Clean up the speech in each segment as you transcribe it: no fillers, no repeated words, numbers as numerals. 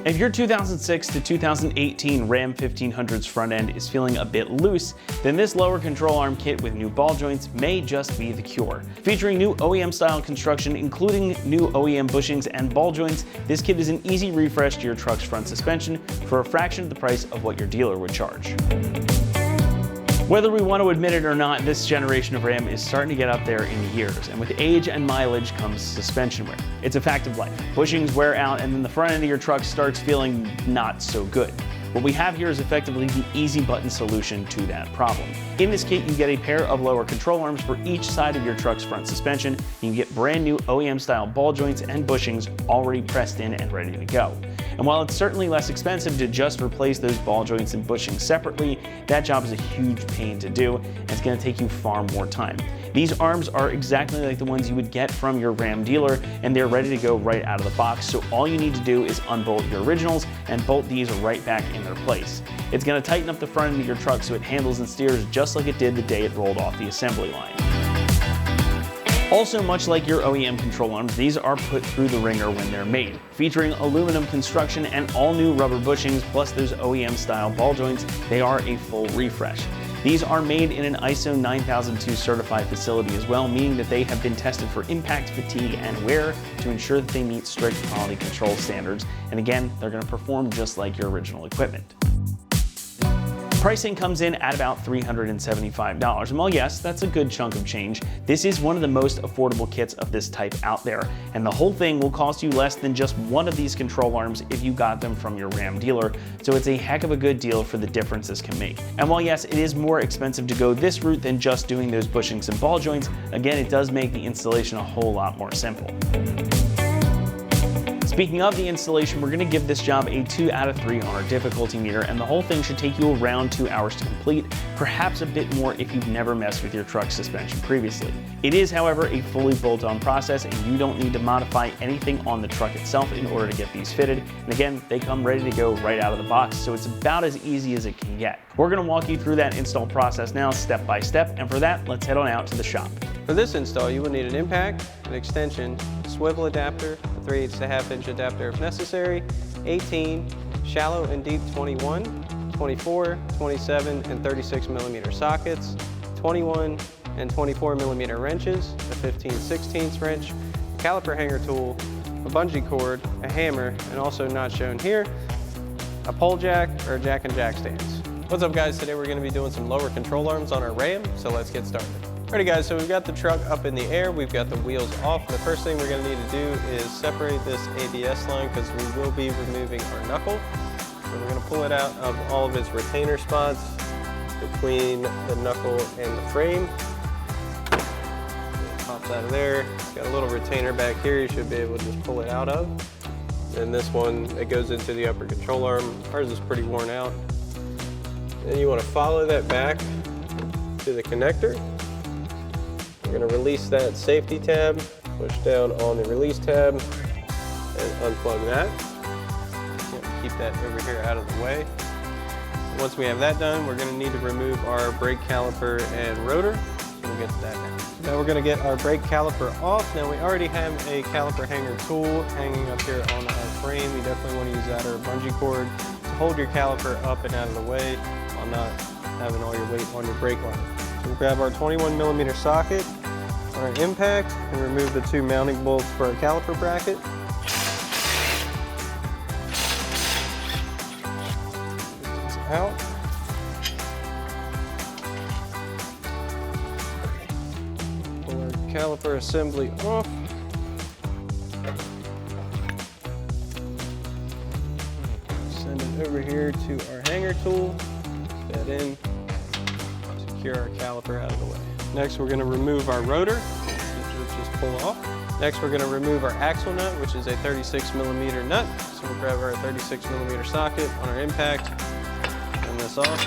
If your 2006 to 2018 Ram 1500's front end is feeling a bit loose, then this lower control arm kit with new ball joints may just be the cure. Featuring new OEM style construction, including new OEM bushings and ball joints, this kit is an easy refresh to your truck's front suspension for a fraction of the price of what your dealer would charge. Whether we want to admit it or not, this generation of Ram is starting to get up there in years, and with age and mileage comes suspension wear. It's a fact of life. Bushings wear out, and then the front end of your truck starts feeling not so good. What we have here is effectively the easy button solution to that problem. In this kit, you get a pair of lower control arms for each side of your truck's front suspension. You can get brand new OEM style ball joints and bushings already pressed in and ready to go. And while it's certainly less expensive to just replace those ball joints and bushings separately, that job is a huge pain to do, and it's going to take you far more time. These arms are exactly like the ones you would get from your Ram dealer, and they're ready to go right out of the box, so all you need to do is unbolt your originals and bolt these right back in their place. It's going to tighten up the front end of your truck so it handles and steers just like it did the day it rolled off the assembly line. Also, much like your OEM control arms, these are put through the ringer when they're made. Featuring aluminum construction and all new rubber bushings, plus those OEM style ball joints, they are a full refresh. These are made in an ISO 9002 certified facility as well, meaning that they have been tested for impact, fatigue, and wear to ensure that they meet strict quality control standards. And again, they're going to perform just like your original equipment. Pricing comes in at about $375. And while yes, that's a good chunk of change, this is one of the most affordable kits of this type out there. And the whole thing will cost you less than just one of these control arms if you got them from your Ram dealer. So it's a heck of a good deal for the difference this can make. And while yes, it is more expensive to go this route than just doing those bushings and ball joints, again, it does make the installation a whole lot more simple. Speaking of the installation, we're going to give this job a 2 out of 3 on our difficulty meter, and the whole thing should take you around 2 hours to complete, perhaps a bit more if you've never messed with your truck's suspension previously. It is, however, a fully bolt-on process, and you don't need to modify anything on the truck itself in order to get these fitted. And again, they come ready to go right out of the box, so it's about as easy as it can get. We're going to walk you through that install process now, step by step, and for that, let's head on out to the shop. For this install, you will need an impact, an extension, a swivel adapter, a 3/8 to 1/2 inch adapter if necessary, 18, shallow and deep 21, 24, 27, and 36 millimeter sockets, 21 and 24 millimeter wrenches, a 15/16 wrench, a caliper hanger tool, a bungee cord, a hammer, and also not shown here, a pole jack or a jack and jack stands. What's up guys, today we're going to be doing some lower control arms on our Ram, so let's get started. Alrighty guys, so we've got the truck up in the air, we've got the wheels off. The first thing we're going to need to do is separate this ABS line because we will be removing our knuckle. So we're going to pull it out of all of its retainer spots between the knuckle and the frame. It pops out of there. It's got a little retainer back here you should be able to just pull it out of. And this one, it goes into the upper control arm. Ours is pretty worn out. Then you want to follow that back to the connector. We're going to release that safety tab, push down on the release tab, and unplug that. Keep that over here out of the way. Once we have that done, we're going to need to remove our brake caliper and rotor. So we'll get to that now. Now we're going to get our brake caliper off. Now we already have a caliper hanger tool hanging up here on our frame. You definitely want to use that or a bungee cord to hold your caliper up and out of the way while not having all your weight on your brake line. So we'll grab our 21 millimeter socket on our impact and remove the 2 mounting bolts for our caliper bracket. Get these out. Pull our caliper assembly off. Send it over here to our hanger tool. Put that in. Secure our caliper out of the way. Next, we're going to remove our rotor, which we'll just pull off. Next, we're going to remove our axle nut, which is a 36 millimeter nut. So we'll grab our 36 millimeter socket on our impact, turn this off.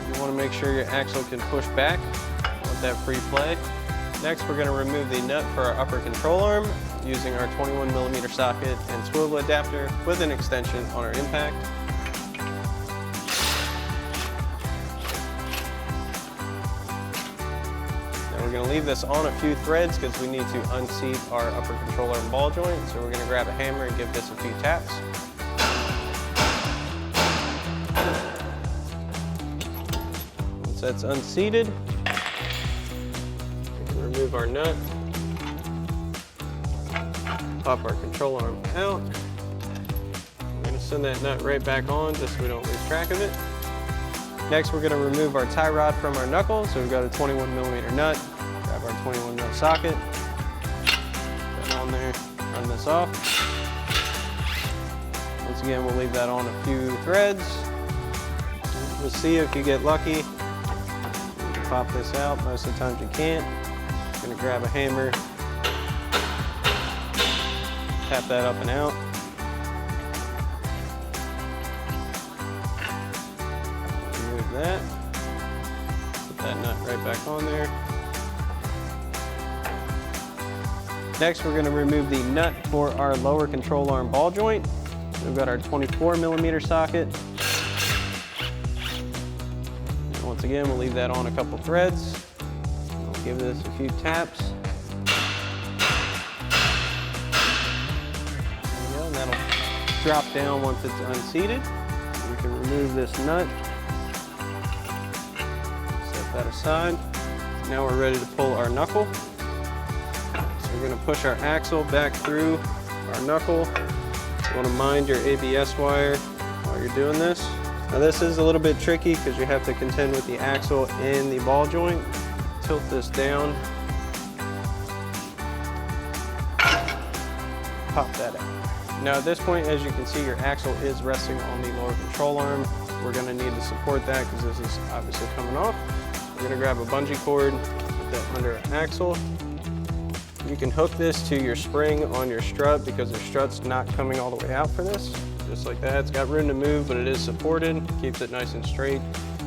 You want to make sure your axle can push back. You want that free play. Next, we're going to remove the nut for our upper control arm using our 21 millimeter socket and swivel adapter with an extension on our impact. We're gonna leave this on a few threads because we need to unseat our upper control arm ball joint. So we're gonna grab a hammer and give this a few taps. Once that's unseated, we can remove our nut. Pop our control arm out. We're gonna send that nut right back on just so we don't lose track of it. Next, we're gonna remove our tie rod from our knuckle. So we've got a 21mm nut. Grab our 21 nut socket. Put that on there, run this off. Once again, we'll leave that on a few threads. We'll see if you get lucky. You can pop this out. Most of the times you can't. I'm gonna grab a hammer. Tap that up and out. Remove that. Put that nut right back on there. Next, we're going to remove the nut for our lower control arm ball joint. We've got our 24mm socket. And once again, we'll leave that on a couple threads. We'll give this a few taps. That'll drop down once it's unseated. We can remove this nut. Set that aside. Now we're ready to pull our knuckle. So we're going to push our axle back through our knuckle. You want to mind your ABS wire while you're doing this. Now this is a little bit tricky because you have to contend with the axle and the ball joint. Tilt this down. Pop that out. Now at this point, as you can see, your axle is resting on the lower control arm. We're gonna need to support that because this is obviously coming off. We're gonna grab a bungee cord, put that under our axle. You can hook this to your spring on your strut because the strut's not coming all the way out for this. Just like that, it's got room to move, but it is supported. Keeps it nice and straight,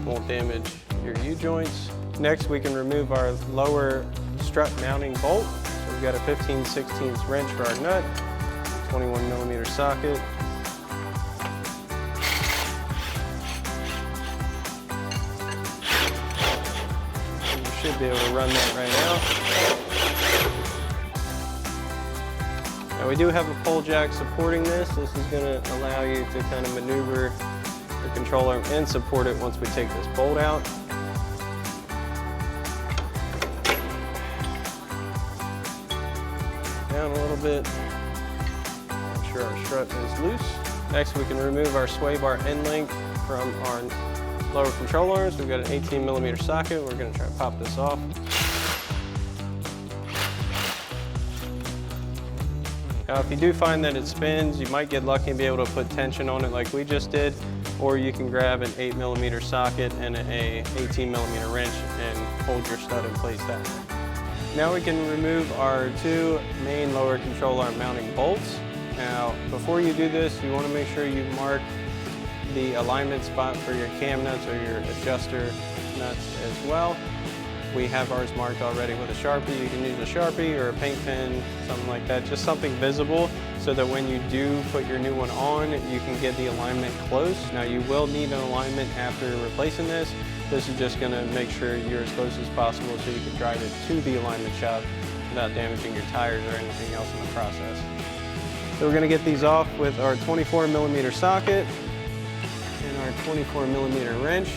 won't damage your U-joints. Next, we can remove our lower strut mounting bolt. So we've got a 15/16 wrench for our nut. 21mm socket. And you should be able to run that right now. Now we do have a pole jack supporting this. This is going to allow you to kind of maneuver the control arm and support it once we take this bolt out. Down a little bit. Our strut is loose. Next, we can remove our sway bar end link from our lower control arms. We've got an 18mm socket. We're going to try to pop this off. Now, if you do find that it spins, you might get lucky and be able to put tension on it like we just did, or you can grab an 8mm socket and a 18mm wrench and hold your stud in place that way. Now we can remove our two main lower control arm mounting bolts. Now, before you do this, you want to make sure you mark the alignment spot for your cam nuts or your adjuster nuts as well. We have ours marked already with a Sharpie. You can use a Sharpie or a paint pen, something like that, just something visible so that when you do put your new one on, you can get the alignment close. Now, you will need an alignment after replacing this. This is just going to make sure you're as close as possible so you can drive it to the alignment shop without damaging your tires or anything else in the process. So we're going to get these off with our 24mm socket and our 24mm wrench.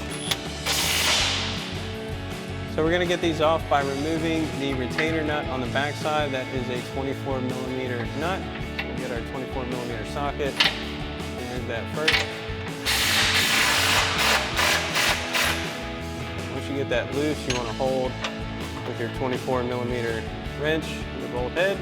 So we're going to get these off by removing the retainer nut on the back side. That is a 24mm nut. So we'll get our 24mm socket, remove that first. Once you get that loose, you want to hold with your 24mm wrench and the bolt head.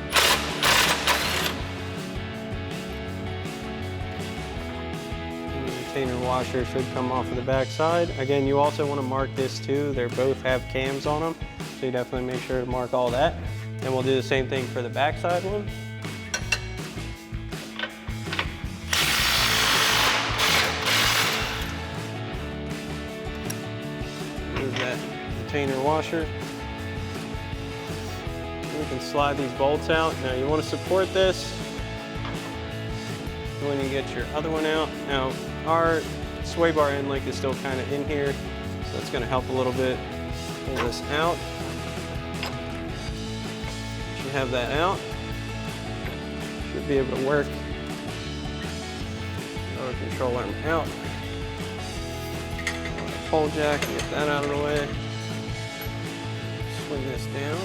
Retainer washer should come off of the back side. Again, you also want to mark this too. They both have cams on them, so you definitely make sure to mark all that. And we'll do the same thing for the back side one. Move that retainer washer. We can slide these bolts out. Now you want to support this when you get your other one out. Now, our sway bar end link is still kind of in here, so that's going to help a little bit. Pull this out. you have that out, should be able to work. Lower control arm out. Pole jack, get that out of the way. Swing this down.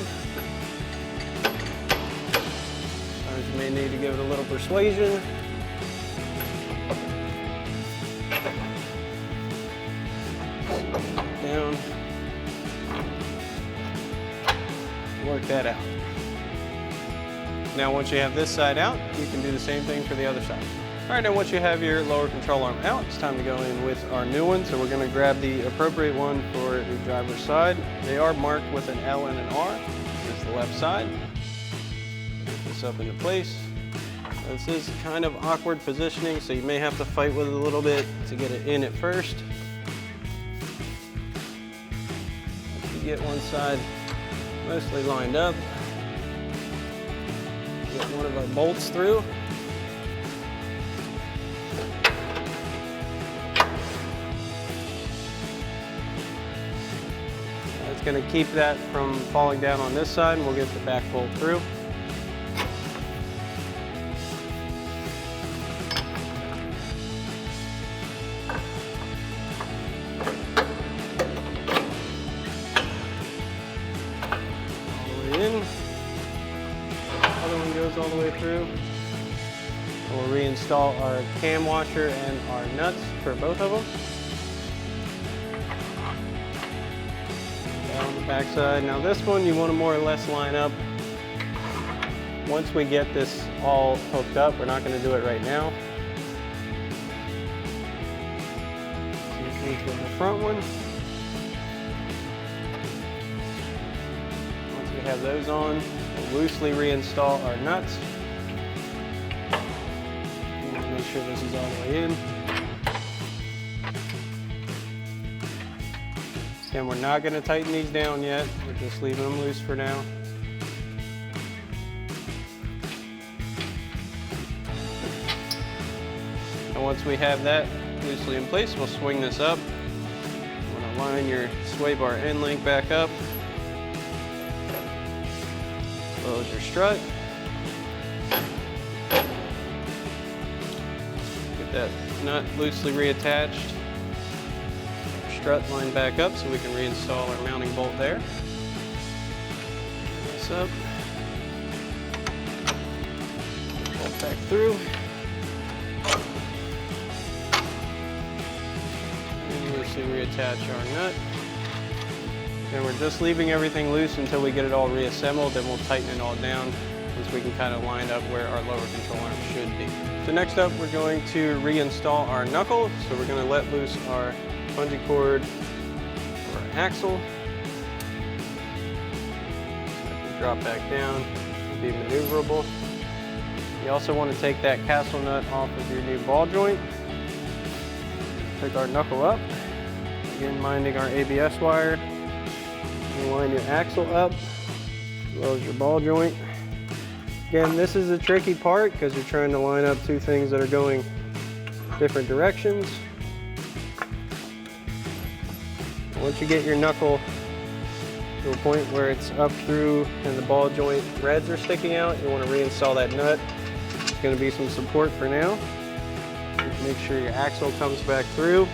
Sometimes you may need to give it a little persuasion. Down. Work that out. Now once you have this side out, you can do the same thing for the other side. All right, now once you have your lower control arm out, it's time to go in with our new one. So we're gonna grab the appropriate one for the driver's side. They are marked with an L and an R. This is the left side. Get this up into place. This is kind of awkward positioning, so you may have to fight with it a little bit to get it in at first. Once you get one side mostly lined up, get one of our bolts through. It's going to keep that from falling down on this side, and we'll get the back bolt through. Other one goes all the way through. We'll reinstall our cam washer and our nuts for both of them. Down the back side. Now this one you want to more or less line up. Once we get this all hooked up, we're not going to do it right now. Same thing for the front one. Once we have those on, we'll loosely reinstall our nuts. Make sure this is all the way in. Again, we're not going to tighten these down yet. We're just leaving them loose for now. And once we have that loosely in place, we'll swing this up. You want to line your sway bar end link back up. Close your strut. Get that nut loosely reattached. Strut line back up so we can reinstall our mounting bolt there. Bring this up. Bolt back through. And loosely reattach our nut. And we're just leaving everything loose until we get it all reassembled, then we'll tighten it all down once we can kind of line up where our lower control arm should be. So next up, we're going to reinstall our knuckle. So we're going to let loose our bungee cord for our axle. So can drop back down, be maneuverable. You also want to take that castle nut off of your new ball joint. Pick our knuckle up, again minding our ABS wire. You line your axle up, as well as your ball joint. Again, this is a tricky part because you're trying to line up two things that are going different directions. Once you get your knuckle to a point where it's up through and the ball joint threads are sticking out, you want to reinstall that nut. There's going to be some support for now. Make sure your axle comes back through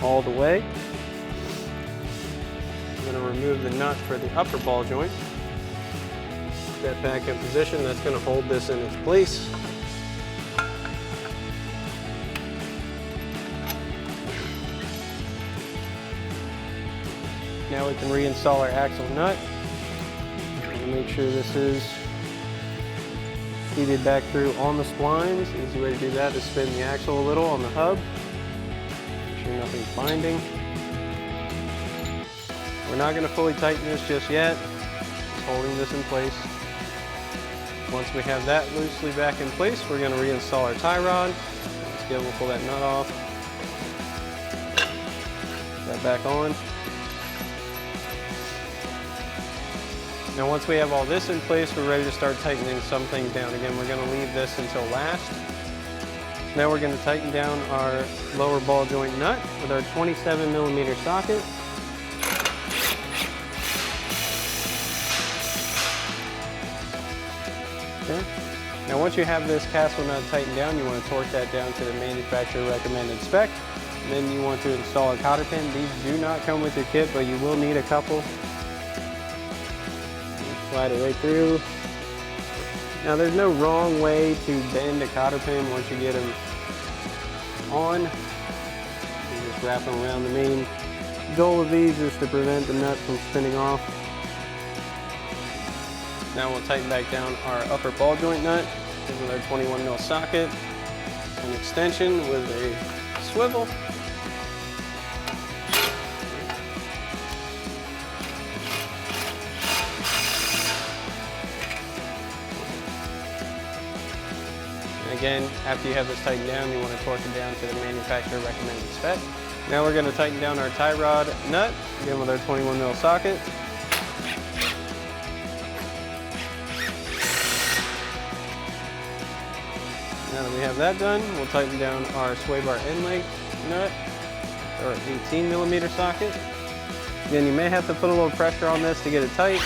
all the way. I'm going to remove the nut for the upper ball joint. Put that back in position. That's going to hold this in its place. Now we can reinstall our axle nut. Make sure this is seated back through on the splines. Easy way to do that is spin the axle a little on the hub. Make sure nothing's binding. We're not going to fully tighten this just yet. Just holding this in place. Once we have that loosely back in place, we're going to reinstall our tie rod. Let's go, we'll pull that nut off. Put that back on. Now once we have all this in place, we're ready to start tightening some things down. Again, we're going to leave this until last. Now we're going to tighten down our lower ball joint nut with our 27mm socket. Okay. Now once you have this castle nut tightened down, you want to torque that down to the manufacturer recommended spec. And then you want to install a cotter pin. These do not come with your kit, but you will need a couple. Slide it right through. Now there's no wrong way to bend a cotter pin once you get them on. You just wrap them around. The main goal of these is to prevent the nut from spinning off. Now we'll tighten back down our upper ball joint nut with our 21 mil socket, an extension with a swivel. And again, after you have this tightened down, you want to torque it down to the manufacturer recommended spec. Now we're going to tighten down our tie rod nut, again with our 21 mil socket. Now that we have that done, we'll tighten down our sway bar end leg nut, or 18 millimeter socket. Again, you may have to put a little pressure on this to get it tight.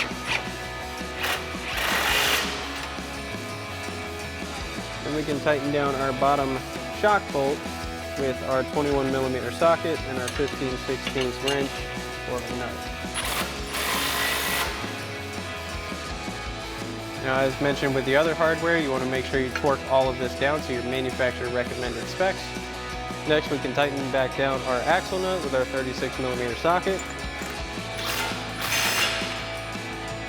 Then we can tighten down our bottom shock bolt with our 21 millimeter socket and our 15/16 wrench or nut. Now, as mentioned with the other hardware, you want to make sure you torque all of this down to your manufacturer recommended specs. Next, we can tighten back down our axle nut with our 36 millimeter socket.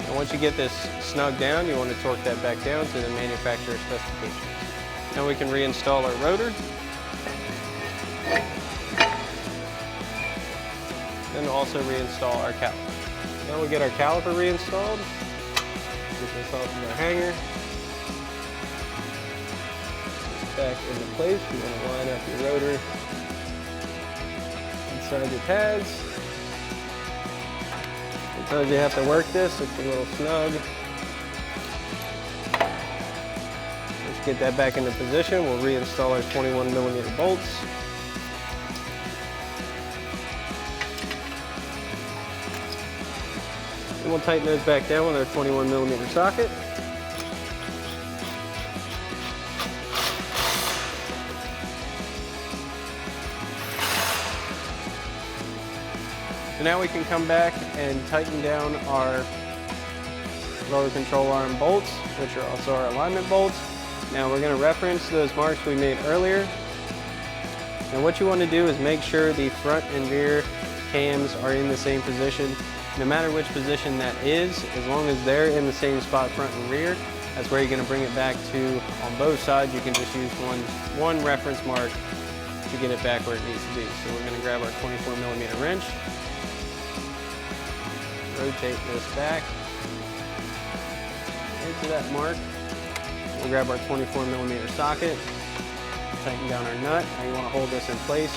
And once you get this snug down, you want to torque that back down to the manufacturer specifications. Now we can reinstall our rotor. Then also reinstall our caliper. Now we get our caliper reinstalled. Get this off of our hanger. Back into place. You want to line up your rotor inside your pads. Sometimes you have to work this. It's a little snug. Let's get that back into position. We'll reinstall our 21 millimeter bolts. And we'll tighten those back down with our 21 millimeter socket. So now we can come back and tighten down our lower control arm bolts, which are also our alignment bolts. Now we're going to reference those marks we made earlier. Now what you want to do is make sure the front and rear cams are in the same position. No matter which position that is, as long as they're in the same spot, front and rear, that's where you're going to bring it back to on both sides. You can just use one reference mark to get it back where it needs to be. So we're going to grab our 24 millimeter wrench, rotate this back into that mark. We'll grab our 24 millimeter socket, tighten down our nut. Now you want to hold this in place.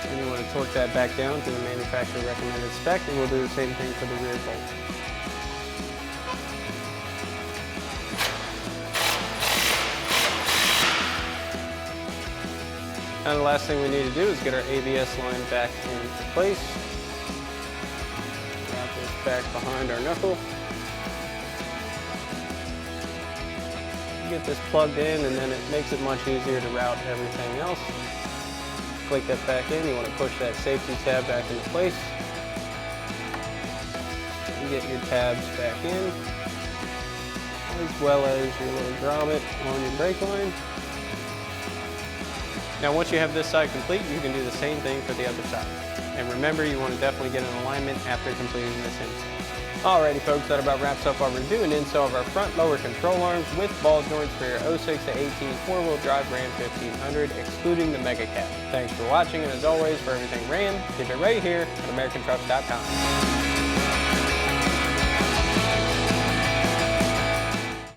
And you want to torque that back down to the manufacturer recommended spec, and we'll do the same thing for the rear bolt. Now the last thing we need to do is get our ABS line back into place. Wrap this back behind our knuckle. Get this plugged in, and then it makes it much easier to route everything else. Click that back in. You want to push that safety tab back into place. And get your tabs back in, as well as your little grommet on your brake line. Now once you have this side complete, you can do the same thing for the other side. And remember, you want to definitely get an alignment after completing this install. Alrighty folks, that about wraps up our review and install of our front lower control arms with ball joints for your 06 to 18 four-wheel drive Ram 1500, excluding the Mega Cab. Thanks for watching, and as always, for everything Ram, keep it right here at AmericanTrucks.com.